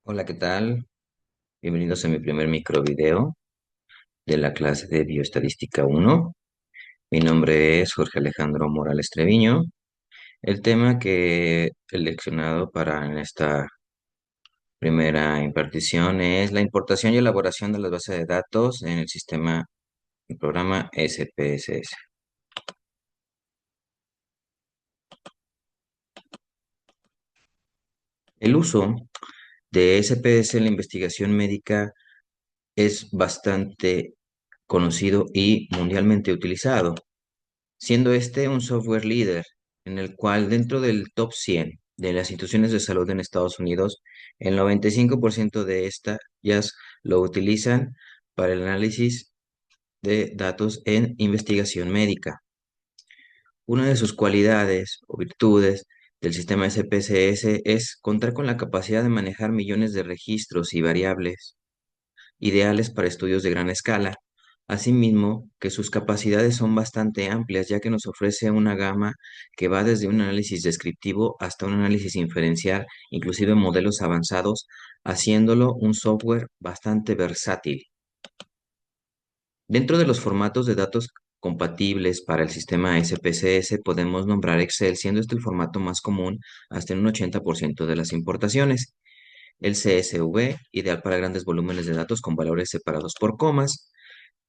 Hola, ¿qué tal? Bienvenidos a mi primer microvideo de la clase de Bioestadística 1. Mi nombre es Jorge Alejandro Morales Treviño. El tema que he seleccionado para en esta primera impartición es la importación y elaboración de las bases de datos en el programa SPSS. El uso de SPS en la investigación médica es bastante conocido y mundialmente utilizado, siendo este un software líder en el cual dentro del top 100 de las instituciones de salud en Estados Unidos, el 95% de estas ya lo utilizan para el análisis de datos en investigación médica. Una de sus cualidades o virtudes del sistema SPSS es contar con la capacidad de manejar millones de registros y variables ideales para estudios de gran escala. Asimismo, que sus capacidades son bastante amplias, ya que nos ofrece una gama que va desde un análisis descriptivo hasta un análisis inferencial, inclusive modelos avanzados, haciéndolo un software bastante versátil. Dentro de los formatos de datos compatibles para el sistema SPSS podemos nombrar Excel, siendo este el formato más común hasta en un 80% de las importaciones. El CSV, ideal para grandes volúmenes de datos con valores separados por comas.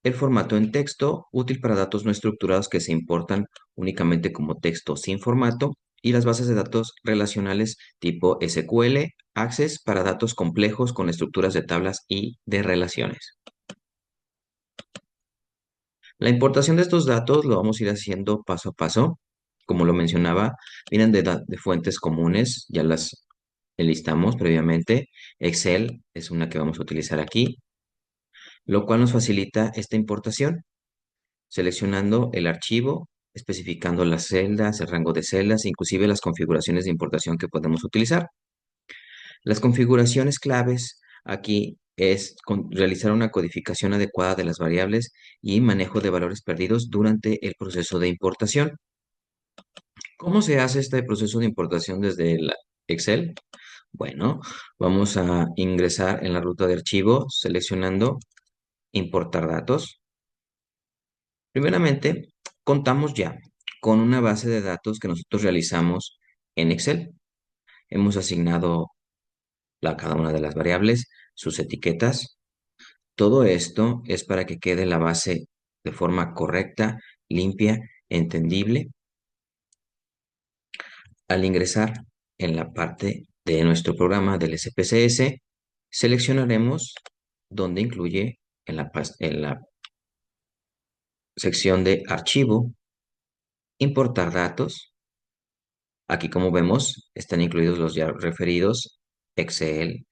El formato en texto, útil para datos no estructurados que se importan únicamente como texto sin formato. Y las bases de datos relacionales tipo SQL, Access para datos complejos con estructuras de tablas y de relaciones. La importación de estos datos lo vamos a ir haciendo paso a paso. Como lo mencionaba, vienen de fuentes comunes, ya las enlistamos previamente. Excel es una que vamos a utilizar aquí, lo cual nos facilita esta importación, seleccionando el archivo, especificando las celdas, el rango de celdas, inclusive las configuraciones de importación que podemos utilizar. Las configuraciones claves aquí es realizar una codificación adecuada de las variables y manejo de valores perdidos durante el proceso de importación. ¿Cómo se hace este proceso de importación desde el Excel? Bueno, vamos a ingresar en la ruta de archivo seleccionando importar datos. Primeramente, contamos ya con una base de datos que nosotros realizamos en Excel. Hemos asignado a cada una de las variables sus etiquetas. Todo esto es para que quede la base de forma correcta, limpia, entendible. Al ingresar en la parte de nuestro programa del SPSS, seleccionaremos donde incluye en la sección de archivo, importar datos. Aquí, como vemos, están incluidos los ya referidos, Excel,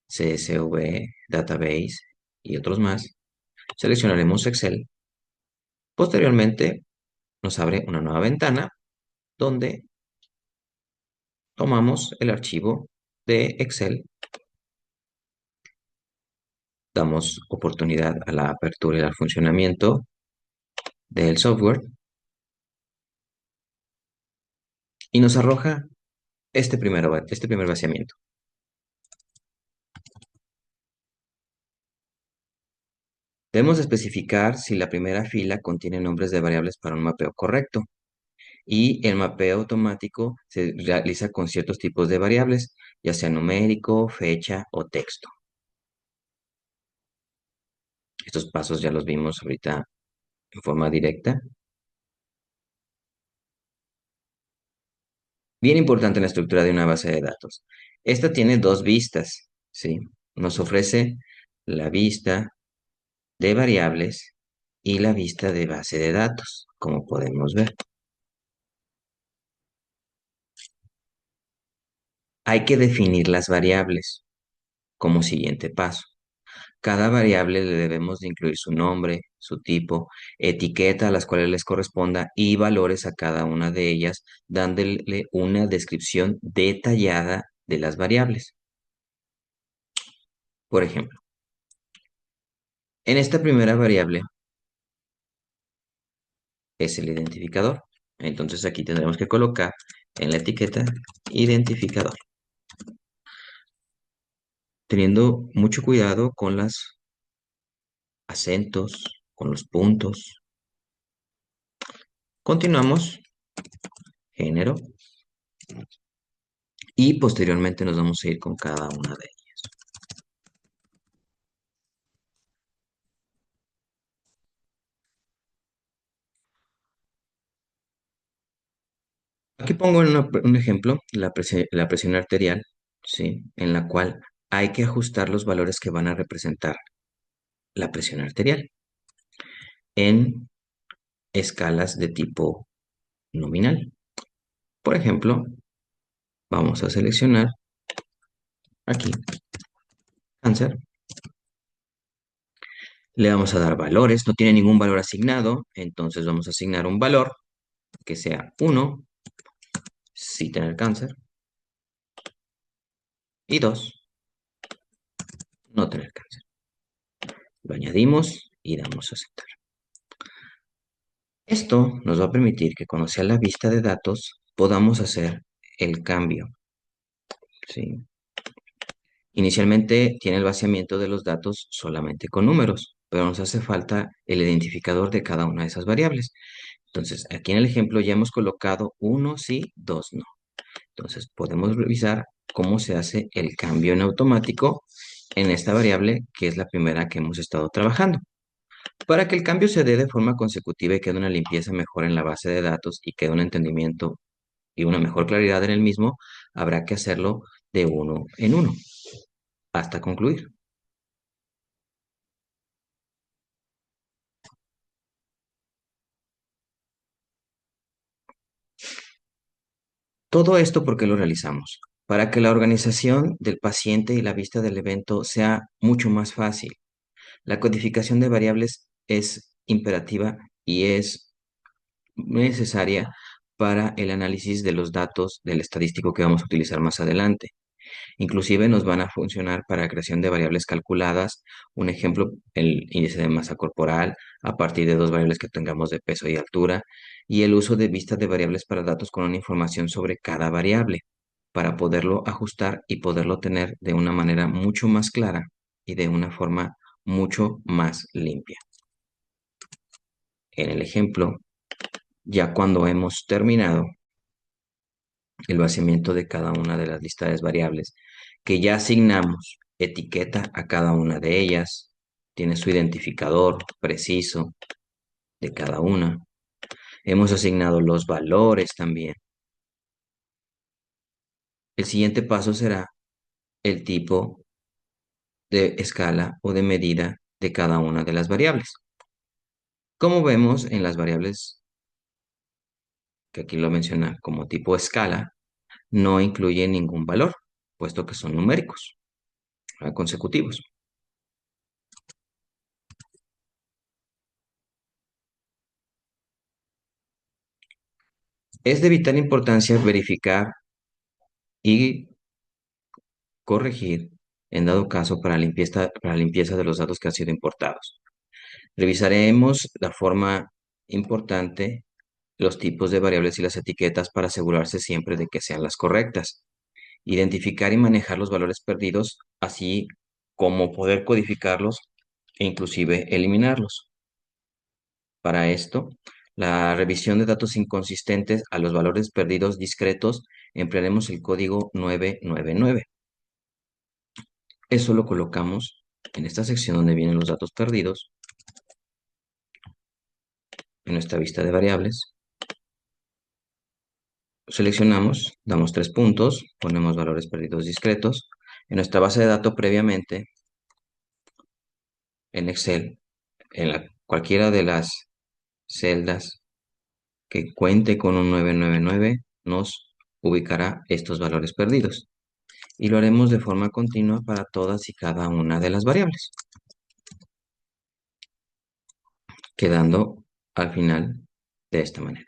CSV, Database y otros más. Seleccionaremos Excel. Posteriormente, nos abre una nueva ventana donde tomamos el archivo de Excel, damos oportunidad a la apertura y al funcionamiento del software y nos arroja este primer vaciamiento. Debemos especificar si la primera fila contiene nombres de variables para un mapeo correcto, y el mapeo automático se realiza con ciertos tipos de variables, ya sea numérico, fecha o texto. Estos pasos ya los vimos ahorita en forma directa. Bien importante en la estructura de una base de datos. Esta tiene dos vistas, ¿sí? Nos ofrece la vista de variables y la vista de base de datos, como podemos ver. Hay que definir las variables como siguiente paso. Cada variable le debemos de incluir su nombre, su tipo, etiqueta a las cuales les corresponda y valores a cada una de ellas, dándole una descripción detallada de las variables. Por ejemplo, en esta primera variable es el identificador. Entonces aquí tendremos que colocar en la etiqueta identificador. teniendo mucho cuidado con los acentos, con los puntos. Continuamos, género, y posteriormente nos vamos a ir con cada una de ellas. Aquí pongo un ejemplo, la presión arterial, ¿sí? En la cual hay que ajustar los valores que van a representar la presión arterial en escalas de tipo nominal. Por ejemplo, vamos a seleccionar aquí cáncer. Le vamos a dar valores, no tiene ningún valor asignado, entonces vamos a asignar un valor que sea 1, si tener cáncer, y 2, no tener cáncer. Lo añadimos y damos a aceptar. Esto nos va a permitir que cuando sea la vista de datos podamos hacer el cambio, ¿sí? Inicialmente tiene el vaciamiento de los datos solamente con números, pero nos hace falta el identificador de cada una de esas variables. Entonces, aquí en el ejemplo ya hemos colocado 1 sí, 2 no. Entonces, podemos revisar cómo se hace el cambio en automático en esta variable que es la primera que hemos estado trabajando. Para que el cambio se dé de forma consecutiva y quede una limpieza mejor en la base de datos y quede un entendimiento y una mejor claridad en el mismo, habrá que hacerlo de uno en uno hasta concluir. Todo esto, ¿por qué lo realizamos? Para que la organización del paciente y la vista del evento sea mucho más fácil. La codificación de variables es imperativa y es necesaria para el análisis de los datos del estadístico que vamos a utilizar más adelante. Inclusive nos van a funcionar para creación de variables calculadas. Un ejemplo, el índice de masa corporal a partir de dos variables que tengamos de peso y altura. Y el uso de vistas de variables para datos con una información sobre cada variable para poderlo ajustar y poderlo tener de una manera mucho más clara y de una forma mucho más limpia. En el ejemplo, ya cuando hemos terminado el vaciamiento de cada una de las listades variables, que ya asignamos etiqueta a cada una de ellas, tiene su identificador preciso de cada una. Hemos asignado los valores también. El siguiente paso será el tipo de escala o de medida de cada una de las variables. Como vemos en las variables, que aquí lo menciona como tipo escala, no incluye ningún valor, puesto que son numéricos, consecutivos. Es de vital importancia verificar y corregir, en dado caso, para limpieza de los datos que han sido importados. Revisaremos la forma importante, los tipos de variables y las etiquetas para asegurarse siempre de que sean las correctas. Identificar y manejar los valores perdidos, así como poder codificarlos e inclusive eliminarlos. Para esto, la revisión de datos inconsistentes a los valores perdidos discretos, emplearemos el código 999. Eso lo colocamos en esta sección donde vienen los datos perdidos, en nuestra vista de variables. Seleccionamos, damos 3 puntos, ponemos valores perdidos discretos. En nuestra base de datos previamente, en Excel, cualquiera de las celdas que cuente con un 999 nos ubicará estos valores perdidos. Y lo haremos de forma continua para todas y cada una de las variables, quedando al final de esta manera.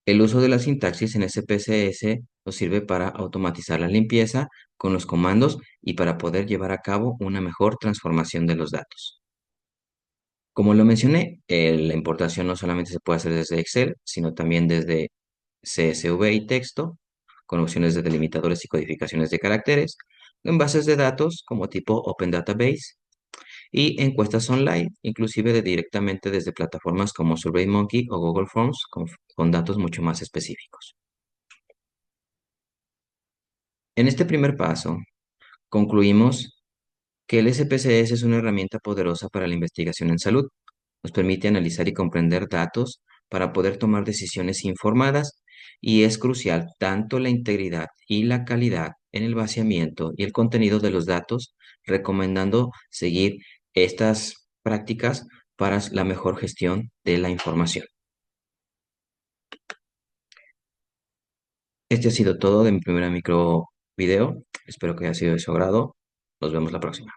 El uso de la sintaxis en SPSS nos sirve para automatizar la limpieza con los comandos y para poder llevar a cabo una mejor transformación de los datos. Como lo mencioné, la importación no solamente se puede hacer desde Excel, sino también desde CSV y texto, con opciones de delimitadores y codificaciones de caracteres, en bases de datos como tipo Open Database y encuestas online, inclusive directamente desde plataformas como SurveyMonkey o Google Forms con datos mucho más específicos. En este primer paso, concluimos que el SPSS es una herramienta poderosa para la investigación en salud. Nos permite analizar y comprender datos para poder tomar decisiones informadas y es crucial tanto la integridad y la calidad en el vaciamiento y el contenido de los datos, recomendando seguir estas prácticas para la mejor gestión de la información. Este ha sido todo de mi primera micro video. Espero que haya sido de su agrado. Nos vemos la próxima.